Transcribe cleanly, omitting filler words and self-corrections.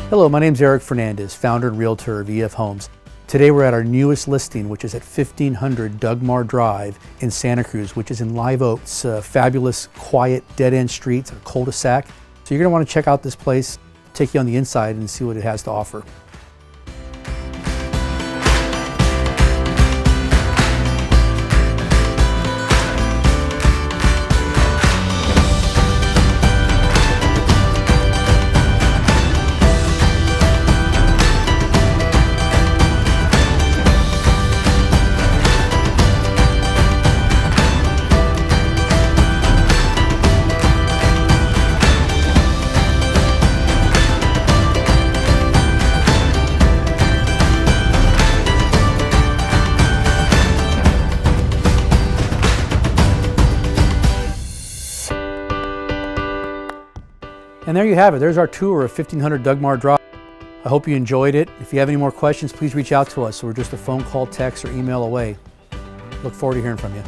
Hello, my name is Eric Fernandez, founder and realtor of EF Homes. Today we're at our newest listing, which is at 1500 Dougmar Drive in Santa Cruz, which is in Live Oak. It's a fabulous, quiet, dead-end street, a cul-de-sac. So you're going to want to check out this place, take you on the inside and see what it has to offer. And there you have it. There's our tour of 1500 Dougmar Drive. I hope you enjoyed it. If you have any more questions, please reach out to us. We're just a phone call, text, or email away. Look forward to hearing from you.